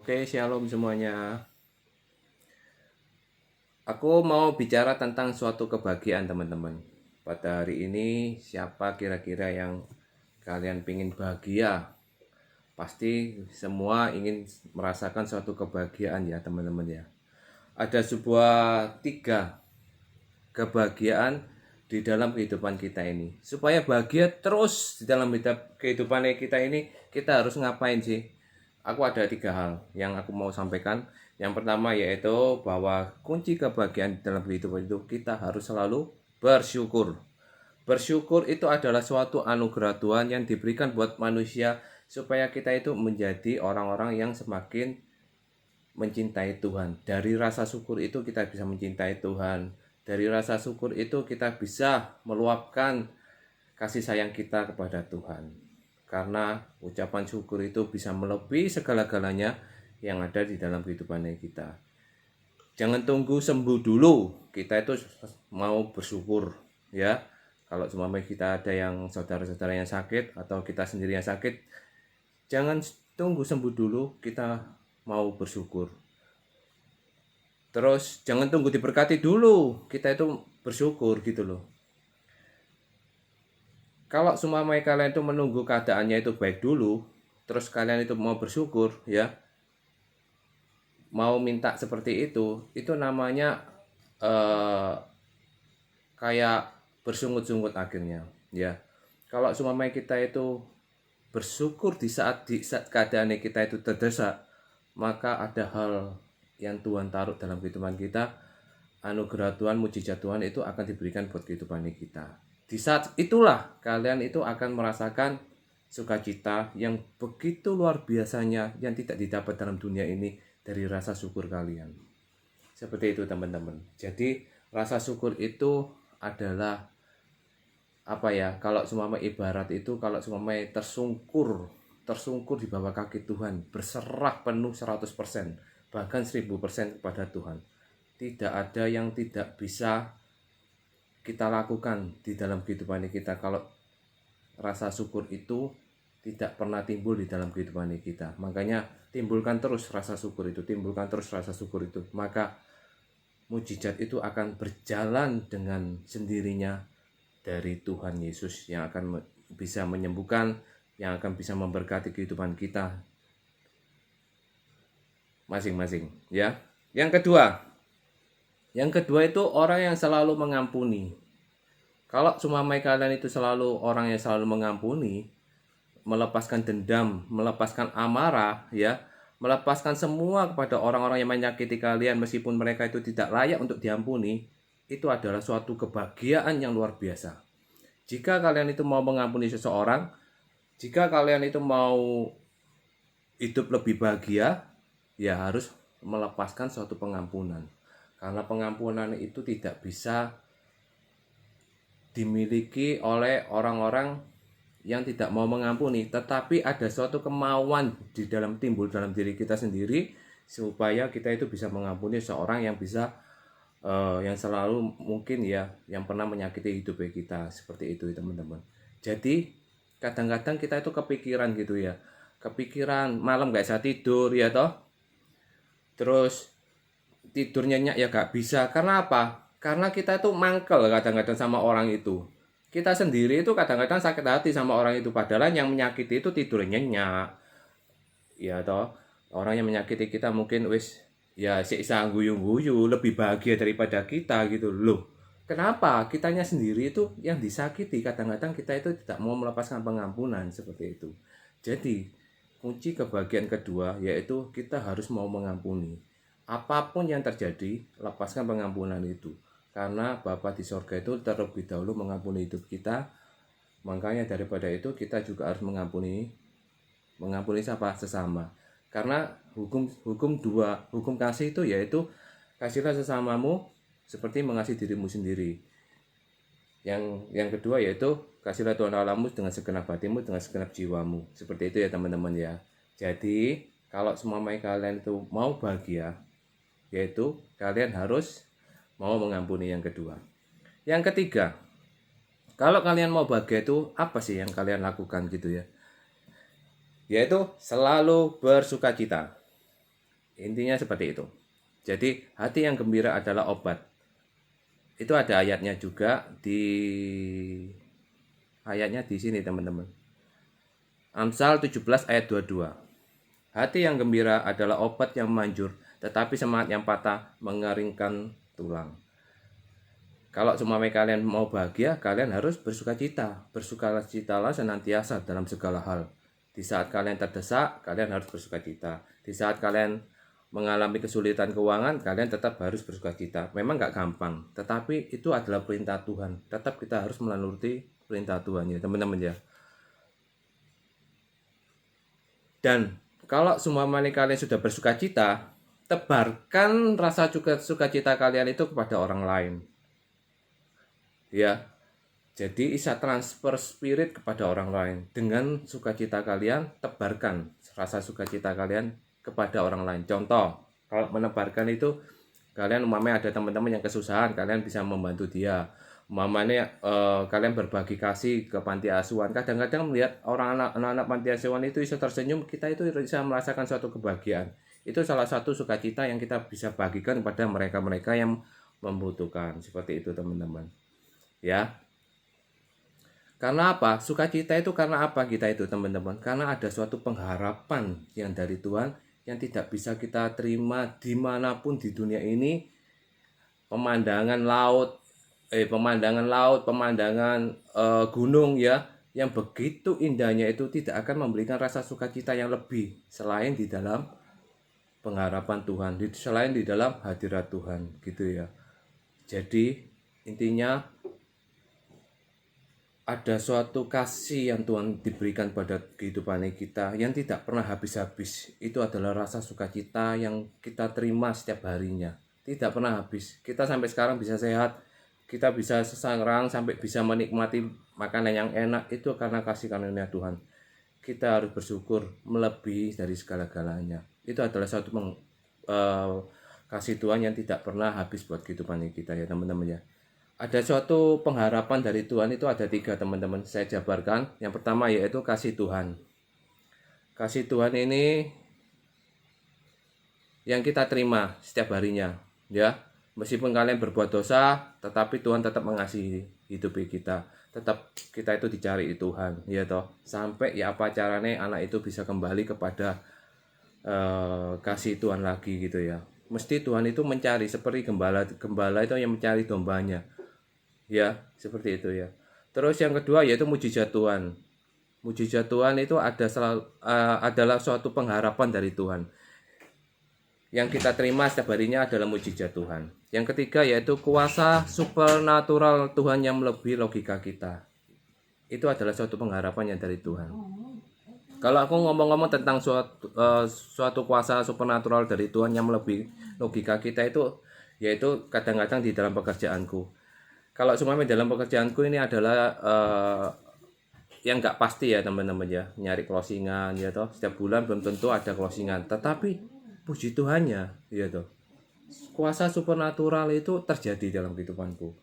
Oke, shalom semuanya. Aku mau bicara tentang suatu kebahagiaan teman-teman. Pada hari ini, siapa kira-kira yang kalian pingin bahagia? Pasti semua ingin merasakan suatu kebahagiaan ya teman-teman ya. Ada sebuah 3 kebahagiaan di dalam kehidupan kita ini. Supaya bahagia terus di dalam kehidupan kita ini, kita harus ngapain sih? Aku ada 3 hal yang aku mau sampaikan. Yang pertama yaitu bahwa kunci kebahagiaan dalam kehidupan itu kita harus selalu bersyukur. Bersyukur itu adalah suatu anugerah Tuhan yang diberikan buat manusia supaya kita itu menjadi orang-orang yang semakin mencintai Tuhan. Dari rasa syukur itu kita bisa mencintai Tuhan. Dari rasa syukur itu kita bisa meluapkan kasih sayang kita kepada Tuhan. Karena ucapan syukur itu bisa melebihi segala-galanya yang ada di dalam kehidupan kita. Jangan tunggu sembuh dulu, kita itu mau bersyukur ya. Kalau cuma kita ada yang saudara-saudara yang sakit atau kita sendiri yang sakit, jangan tunggu sembuh dulu, kita mau bersyukur. Terus jangan tunggu diberkati dulu, kita itu bersyukur gitu loh. Kalau semua kalian itu menunggu keadaannya itu baik dulu, terus kalian itu mau bersyukur ya, mau minta seperti itu namanya kayak bersungut-sungut akhirnya ya. Kalau semua kita itu bersyukur di saat keadaan kita itu terdesak, maka ada hal yang Tuhan taruh dalam kehidupan kita, anugerah Tuhan, mujizat Tuhan itu akan diberikan buat kehidupan kita. Di saat itulah kalian itu akan merasakan sukacita yang begitu luar biasanya yang tidak didapat dalam dunia ini dari rasa syukur kalian. Seperti itu teman-teman. Jadi rasa syukur itu adalah apa ya, kalau semua ibarat itu kalau semua tersungkur di bawah kaki Tuhan, berserah penuh 100%, bahkan 1000% kepada Tuhan. Tidak ada yang tidak bisa kita lakukan di dalam kehidupan kita kalau rasa syukur itu tidak pernah timbul di dalam kehidupan kita. Makanya timbulkan terus rasa syukur itu, maka mujizat itu akan berjalan dengan sendirinya dari Tuhan Yesus yang akan bisa menyembuhkan, yang akan bisa memberkati kehidupan kita masing-masing ya. Yang kedua itu orang yang selalu mengampuni. Kalau semua kalian itu selalu orang yang selalu mengampuni, melepaskan dendam, melepaskan amarah ya, melepaskan semua kepada orang-orang yang menyakiti kalian meskipun mereka itu tidak layak untuk diampuni, itu adalah suatu kebahagiaan yang luar biasa. Jika kalian itu mau mengampuni seseorang, jika kalian itu mau hidup lebih bahagia, ya harus melepaskan suatu pengampunan. Karena pengampunan itu tidak bisa dimiliki oleh orang-orang yang tidak mau mengampuni, tetapi ada suatu kemauan timbul dalam diri kita sendiri supaya kita itu bisa mengampuni seorang yang bisa yang selalu mungkin ya yang pernah menyakiti hidup kita, seperti itu teman-teman. Jadi kadang-kadang kita itu kepikiran gitu ya, kepikiran malam gak bisa tidur ya toh, terus tidur nyenyak ya gak bisa. Karena apa? Karena kita itu mangkel kadang-kadang sama orang itu. Kita sendiri itu kadang-kadang sakit hati sama orang itu, padahal yang menyakiti itu tidur nyenyak ya toh. Orang yang menyakiti kita mungkin wis ya siksa guyu-guyu, lebih bahagia daripada kita gitu loh. Kenapa? Kitanya sendiri itu yang disakiti, kadang-kadang kita itu tidak mau melepaskan pengampunan, seperti itu. Jadi kunci kebahagiaan kedua yaitu kita harus mau mengampuni. Apapun yang terjadi, lepaskan pengampunan itu. Karena Bapa di sorga itu terlebih dahulu mengampuni hidup kita. Makanya daripada itu kita juga harus mengampuni siapa? Sesama. Karena hukum kasih itu yaitu kasihlah sesamamu seperti mengasihi dirimu sendiri. Yang kedua yaitu kasihlah Tuhan Allahmu dengan segenap hatimu, dengan segenap jiwamu. Seperti itu ya teman-teman ya. Jadi kalau semua kalian itu mau bahagia, yaitu kalian harus mau mengampuni. Yang kedua. Yang ketiga, kalau kalian mau bahagia itu apa sih yang kalian lakukan gitu ya? Yaitu selalu bersukacita. Intinya seperti itu. Jadi hati yang gembira adalah obat. Itu ada ayatnya juga di sini teman-teman. Amsal 17 ayat 22. Hati yang gembira adalah obat yang manjur, tetapi semangat yang patah mengeringkan tulang. Kalau semua kalian mau bahagia, kalian harus bersukacita. Bersukacitalah senantiasa dalam segala hal. Di saat kalian terdesak, kalian harus bersukacita. Di saat kalian mengalami kesulitan keuangan, kalian tetap harus bersukacita. Memang nggak gampang, tetapi itu adalah perintah Tuhan. Tetap kita harus menuruti perintah Tuhan ya teman-teman ya. Dan kalau semua kalian sudah bersukacita, tebarkan rasa sukacita kalian itu kepada orang lain. Ya, jadi bisa transfer spirit kepada orang lain. Dengan sukacita kalian, tebarkan rasa sukacita kalian kepada orang lain. Contoh, kalau menebarkan itu, kalian umpamanya ada teman-teman yang kesusahan, kalian bisa membantu dia. Umpamanya kalian berbagi kasih ke panti asuhan. Kadang-kadang melihat anak-anak panti asuhan itu bisa tersenyum, kita itu bisa merasakan suatu kebahagiaan. Itu salah satu sukacita yang kita bisa bagikan kepada mereka-mereka yang membutuhkan. Seperti itu teman-teman. Ya, karena apa? Sukacita itu karena apa kita itu teman-teman? Karena ada suatu pengharapan yang dari Tuhan yang tidak bisa kita terima dimanapun di dunia ini. Pemandangan laut, pemandangan gunung ya, yang begitu indahnya itu tidak akan memberikan rasa sukacita yang lebih selain di dalam pengharapan Tuhan, selain di dalam hadirat Tuhan, gitu ya. Jadi intinya ada suatu kasih yang Tuhan diberikan pada kehidupan kita yang tidak pernah habis-habis. Itu adalah rasa sukacita yang kita terima setiap harinya. Tidak pernah habis. Kita sampai sekarang bisa sehat, kita bisa sekarang sampai bisa menikmati makanan yang enak, itu karena kasih karunia Tuhan. Kita harus bersyukur melebihi dari segala-galanya. Itu adalah suatu kasih Tuhan yang tidak pernah habis buat kehidupan kita ya teman-teman ya. Ada suatu pengharapan dari Tuhan itu ada 3 teman-teman, saya jabarkan. Yang pertama yaitu kasih Tuhan. Kasih Tuhan ini yang kita terima setiap harinya ya. Meskipun kalian berbuat dosa, tetapi Tuhan tetap mengasihi hidup kita. Tetap kita itu dicari Tuhan ya toh. Sampai ya apa caranya anak itu bisa kembali kepada kasih Tuhan lagi gitu ya. Mesti Tuhan itu mencari seperti gembala itu yang mencari dombanya. Ya, seperti itu ya. Terus yang kedua yaitu mujizat Tuhan. Mujizat Tuhan itu adalah suatu pengharapan dari Tuhan. Yang kita terima setiap harinya adalah mujizat Tuhan. Yang ketiga yaitu kuasa supernatural Tuhan yang melebihi logika kita. Itu adalah suatu pengharapan yang dari Tuhan. Kalau aku ngomong-ngomong tentang suatu kuasa supernatural dari Tuhan yang melebihi logika kita itu, yaitu kadang-kadang di dalam pekerjaanku. Kalau semuanya dalam pekerjaanku ini adalah yang nggak pasti ya teman-teman ya, nyari closingan ya toh, setiap bulan belum tentu ada closingan, tetapi puji Tuhannya ya toh, kuasa supernatural itu terjadi dalam kehidupanku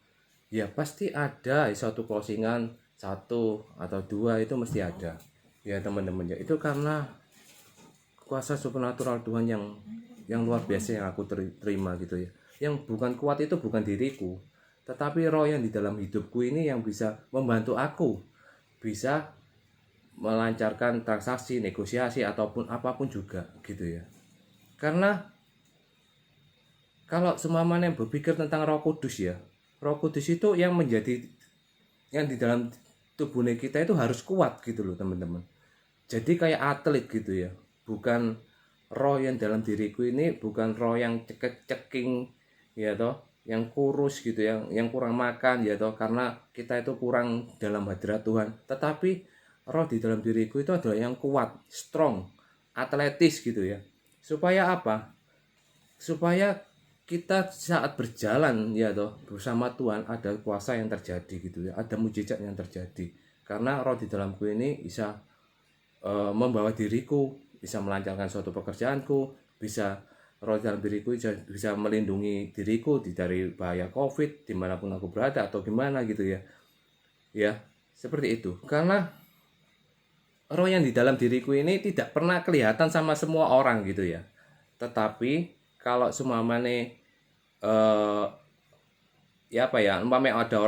ya. Pasti ada suatu closingan, 1 atau 2 itu mesti ada ya teman-teman ya. Itu karena kuasa supernatural Tuhan yang luar biasa yang aku terima gitu ya. Yang bukan kuat itu bukan diriku, tetapi roh yang di dalam hidupku ini yang bisa membantu aku bisa melancarkan transaksi, negosiasi ataupun apapun juga gitu ya. Karena kalau semuanya yang berpikir tentang Roh Kudus ya, Roh Kudus itu yang di dalam tubuh kita itu harus kuat gitu loh teman-teman. Jadi kayak atlet gitu ya. Bukan roh yang dalam diriku ini bukan roh yang ceking ya toh, yang kurus gitu, yang kurang makan ya toh, karena kita itu kurang dalam hadirat Tuhan. Tetapi roh di dalam diriku itu adalah yang kuat, strong, atletis gitu ya. Supaya apa? Supaya kita saat berjalan ya toh bersama Tuhan ada kuasa yang terjadi gitu ya, ada mujizat yang terjadi. Karena roh di dalamku ini bisa membawa diriku, bisa melancarkan suatu pekerjaanku, bisa roh dalam diriku bisa melindungi diriku dari bahaya COVID dimanapun aku berada atau gimana gitu ya. Ya, seperti itu. Karena roh yang di dalam diriku ini tidak pernah kelihatan sama semua orang gitu ya. Tetapi kalau seumpamane ya apa ya, umpamanya ada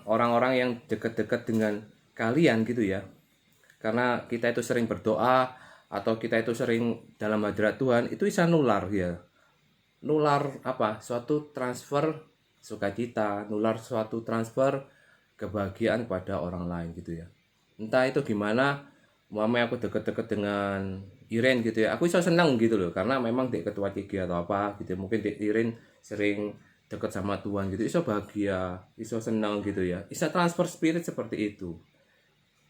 orang-orang yang dekat-dekat dengan kalian gitu ya, karena kita itu sering berdoa atau kita itu sering dalam hadirat Tuhan, itu bisa nular ya, nular apa, suatu transfer sukacita, nular suatu transfer kebahagiaan pada orang lain gitu ya. Entah itu gimana, umpamanya aku deket-deket dengan Iren gitu ya, aku bisa senang gitu loh, karena memang dia ketua TG atau apa gitu, mungkin Iren sering deket sama Tuhan gitu, iso bahagia, iso senang gitu ya, bisa transfer spirit seperti itu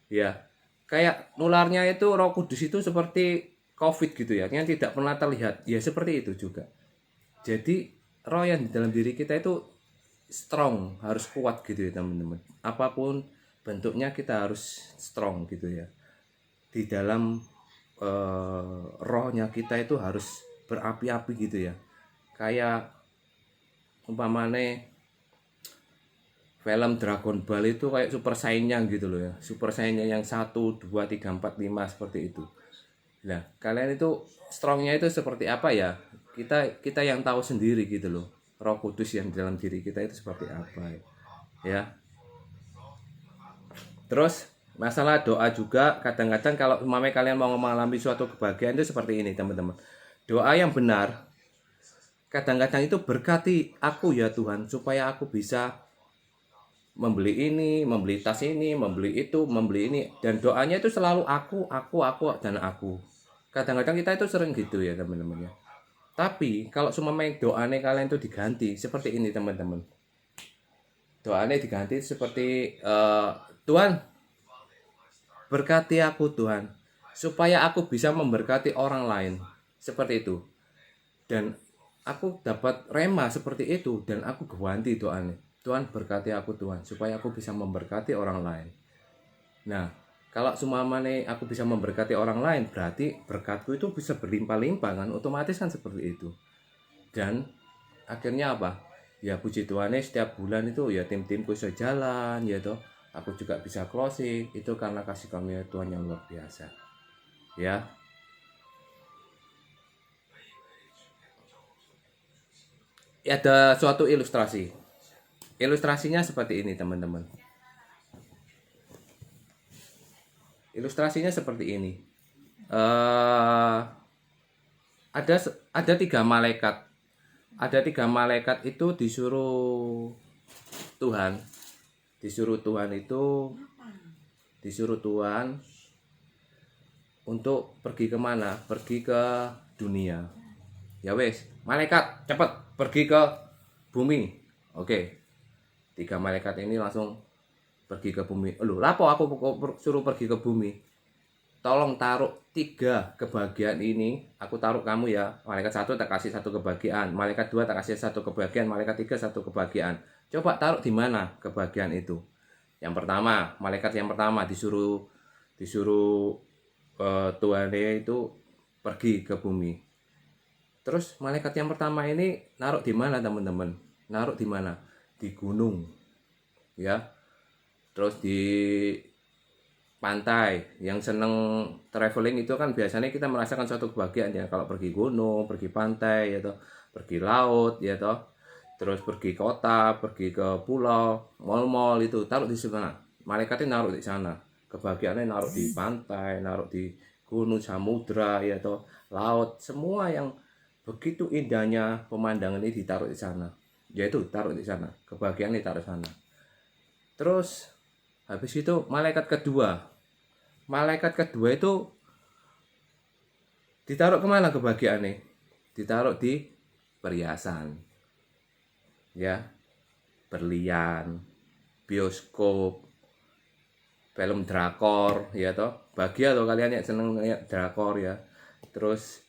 ya. Kayak nularnya itu Roh Kudus itu seperti COVID gitu ya, yang tidak pernah terlihat ya, seperti itu juga. Jadi roh yang di dalam diri kita itu strong, harus kuat gitu ya teman-teman. Apapun bentuknya kita harus strong gitu ya. Di dalam rohnya kita itu harus berapi-api gitu ya. Kayak umpamane film Dragon Ball itu kayak Super Saiyan gitu loh ya. Super Saiyan yang 1, 2, 3, 4, 5 seperti itu. Nah, kalian itu strongnya itu seperti apa ya? Kita yang tahu sendiri gitu loh. Roh Kudus yang di dalam diri kita itu seperti apa ya. Terus masalah doa juga, kadang-kadang kalau umpamanya kalian mau mengalami suatu kebahagiaan itu seperti ini teman-teman. Doa yang benar kadang-kadang itu, berkati aku ya Tuhan supaya aku bisa membeli ini, membeli tas ini, membeli itu, membeli ini, dan doanya itu selalu aku dan aku. Kadang-kadang kita itu sering gitu ya teman-teman ya. Tapi kalau seumpamanya doanya kalian itu diganti seperti ini teman-teman. Doanya diganti seperti Tuhan, berkati aku Tuhan supaya aku bisa memberkati orang lain, seperti itu. Dan aku dapat rema seperti itu, dan aku ganti doanya, Tuhan berkati aku Tuhan supaya aku bisa memberkati orang lain. Nah, kalau seumpamanya aku bisa memberkati orang lain, berarti berkatku itu bisa berlimpah-limpah kan, otomatis kan seperti itu. Dan akhirnya apa ya, puji Tuhan, setiap bulan itu ya tim-timku bisa jalan ya toh, aku juga bisa closing, itu karena kasih karunia Tuhan yang luar biasa ya. Ada suatu ilustrasinya seperti ini teman-teman. Ilustrasinya seperti ini. eh ada ada 3 malaikat. Ada 3 malaikat itu Tuhan disuruh Tuhan itu disuruh Tuhan untuk pergi kemana? Pergi ke dunia. Ya wes, malaikat cepet pergi ke bumi. Oke, 3 malaikat ini langsung pergi ke bumi. Loh, lapo aku suruh pergi ke bumi? Tolong taruh 3 kebahagiaan ini, aku taruh kamu ya. Malaikat 1 tak kasih 1 kebahagiaan, malaikat 2 tak kasih 1 kebahagiaan, malaikat 3 1 kebahagiaan. Coba taruh di mana kebahagiaan itu? Yang pertama, malaikat yang pertama disuruh Tuhannya itu pergi ke bumi. Terus malaikat yang pertama ini naruh di mana teman-teman? Naruh di mana? Di gunung. Ya. Terus di pantai. Yang seneng traveling itu kan biasanya kita merasakan suatu kebahagiaan ya, kalau pergi gunung, pergi pantai ya toh, pergi laut ya toh. Terus pergi kota, pergi ke pulau, mall-mall, itu taruh di sana. Malaikatnya naruh di sana. Kebahagiaannya naruh di pantai, naruh di gunung, samudra ya toh, laut, semua yang begitu indahnya pemandangan ini ditaruh di sana. Yaitu taruh di sana. Kebahagiaan ditaruh di sana. Terus habis itu malaikat kedua. Malaikat kedua itu ditaruh kemana kebahagiaannya? Ditaruh di perhiasan. Ya, berlian, bioskop, film drakor ya toh. Bahagia toh kalian yang seneng lihat drakor ya. Terus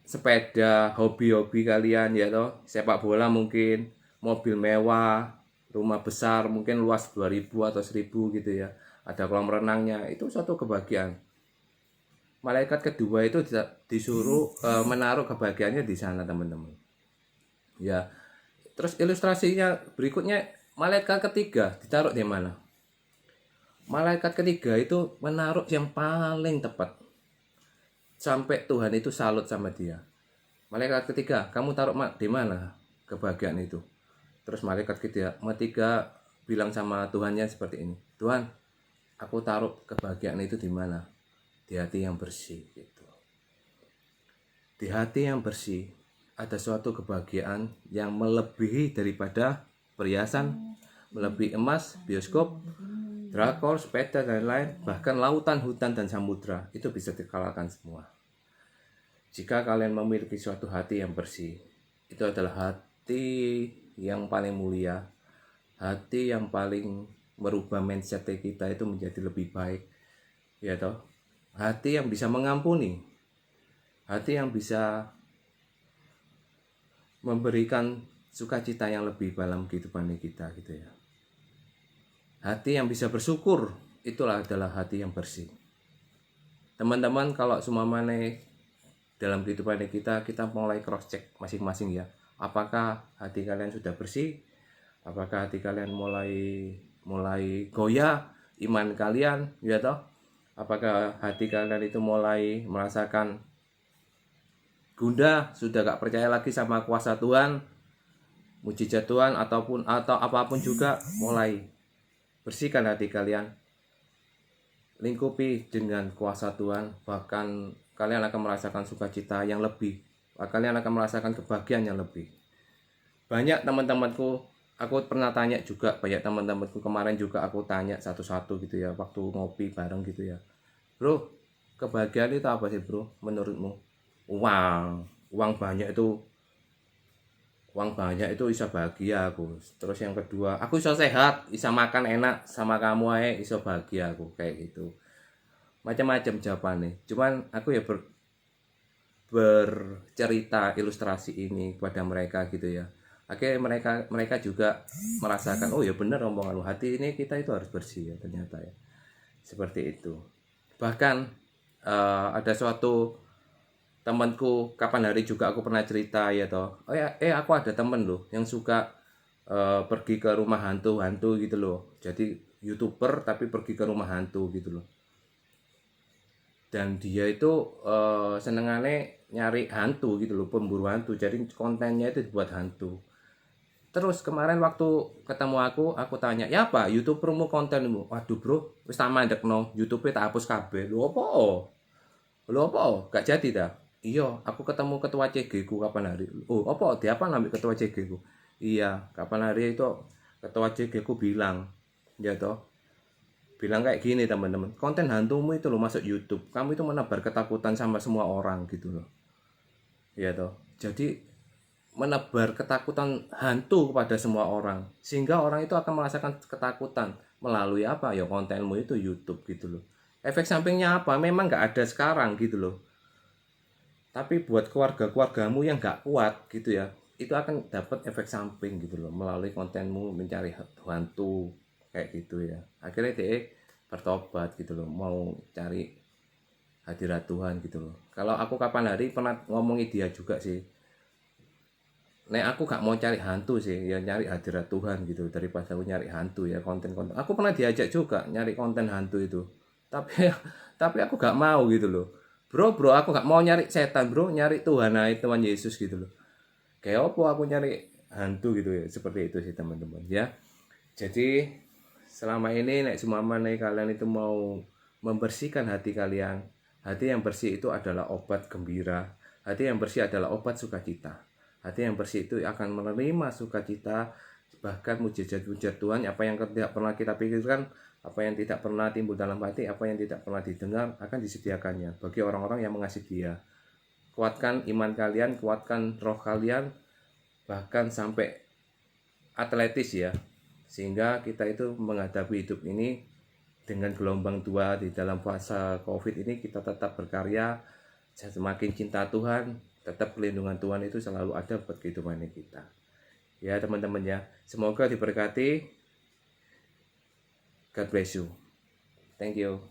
sepeda, hobi-hobi kalian ya toh, sepak bola mungkin, mobil mewah, rumah besar mungkin luas 2000 atau 1000 gitu ya. Ada kolam renangnya, itu suatu kebahagiaan. Malaikat kedua itu disuruh menaruh kebahagiaannya di sana teman-teman. Ya. Terus ilustrasinya berikutnya, malaikat ketiga ditaruh di mana? Malaikat ketiga itu menaruh yang paling tepat, sampai Tuhan itu salut sama dia. Malaikat ketiga, kamu taruh di mana kebahagiaan itu? Terus malaikat ketiga bilang sama Tuhannya seperti ini, Tuhan, aku taruh kebahagiaan itu di mana? Di hati yang bersih gitu. Di hati yang bersih ada suatu kebahagiaan yang melebihi daripada perhiasan, melebihi emas, bioskop, drakor, sepeda, dan lain-lain. Bahkan lautan, hutan, dan samudra itu bisa dikalahkan semua. Jika kalian memiliki suatu hati yang bersih, itu adalah hati yang paling mulia, hati yang paling merubah mindset kita itu menjadi lebih baik, ya toh. Hati yang bisa mengampuni, hati yang bisa memberikan sukacita yang lebih dalam kehidupan kita gitu ya. Hati yang bisa bersyukur, itulah adalah hati yang bersih. Teman-teman, kalau semua dalam kehidupan kita mulai cross check masing-masing ya. Apakah hati kalian sudah bersih? Apakah hati kalian mulai goyah iman kalian, ya toh? Apakah hati kalian itu mulai merasakan gundah, sudah gak percaya lagi sama kuasa Tuhan, mujizat Tuhan atau apapun juga? Mulai bersihkan hati kalian, lingkupi dengan kuasa Tuhan, bahkan kalian akan merasakan sukacita yang lebih, kalian akan merasakan kebahagiaan yang lebih. Banyak teman-temanku, aku pernah tanya juga, banyak teman-temanku kemarin juga aku tanya satu-satu gitu ya, waktu ngopi bareng gitu ya. Bro, kebahagiaan itu apa sih bro menurutmu? Uang banyak itu bisa bahagia aku. Terus yang kedua, aku bisa sehat, bisa makan enak sama kamu aja, bisa bahagia aku, kayak gitu. Macam-macam jawabannya. Cuman aku ya bercerita ilustrasi ini kepada mereka gitu ya. Akhirnya mereka juga merasakan, oh ya benar omongan lu, hati ini kita itu harus bersih ya ternyata ya. Seperti itu. Bahkan ada suatu temanku, kapan hari juga aku pernah cerita ya toh. Oh ya, aku ada temen loh yang suka pergi ke rumah hantu gitu loh. Jadi YouTuber tapi pergi ke rumah hantu gitu loh. Dan dia itu senengannya nyari hantu gitu loh, pemburu hantu. Jadi kontennya itu dibuat hantu. Terus kemarin waktu ketemu aku tanya, ya apa YouTubermu kontenmu? Waduh bro, wis tak mandekno, YouTube-e tak hapus kabeh. Lho apa? Gak jadi dah. Iya, aku ketemu ketua CG ku kapan hari. Oh, apa? Diapa ngambil ketua CG ku? Iya, kapan hari itu ketua CG ku bilang, ya toh, bilang kayak gini teman-teman, konten hantumu itu loh masuk YouTube, kamu itu menebar ketakutan sama semua orang gitu loh, ya toh. Jadi menebar ketakutan hantu kepada semua orang, sehingga orang itu akan merasakan ketakutan melalui apa ya, kontenmu itu YouTube gitu loh. Efek sampingnya apa? Memang nggak ada sekarang gitu loh. Tapi buat keluargamu yang nggak kuat gitu ya, itu akan dapat efek samping gitu loh melalui kontenmu mencari hantu kayak gitu ya. Akhirnya dia bertobat gitu loh, mau cari hadirat Tuhan gitu loh. Kalau aku kapan hari pernah ngomongi dia juga sih, nek aku gak mau cari hantu sih, ya nyari hadirat Tuhan gitu daripada aku nyari hantu ya, konten-konten. Aku pernah diajak juga nyari konten hantu itu, tapi tapi aku gak mau gitu loh. Bro, aku gak mau nyari setan bro, nyari Tuhan aja, Tuhan Yesus gitu loh. Kayak apa aku nyari hantu gitu ya, seperti itu sih teman-teman ya. Jadi selama ini nek semua mana kalian itu mau membersihkan hati kalian, hati yang bersih itu adalah obat gembira, hati yang bersih adalah obat sukacita. Hati yang bersih itu akan menerima sukacita, bahkan mujizat-mujizat Tuhan, apa yang tidak pernah kita pikirkan, apa yang tidak pernah timbul dalam hati, apa yang tidak pernah didengar, akan disediakannya bagi orang-orang yang mengasihi Dia. Kuatkan iman kalian, kuatkan roh kalian, bahkan sampai atletis ya, sehingga kita itu menghadapi hidup ini dengan gelombang dua di dalam fase COVID ini, kita tetap berkarya, semakin cinta Tuhan, tetap pelindungan Tuhan itu selalu ada buat kehidupan kita. Ya teman-teman ya, semoga diberkati. God bless you. Thank you.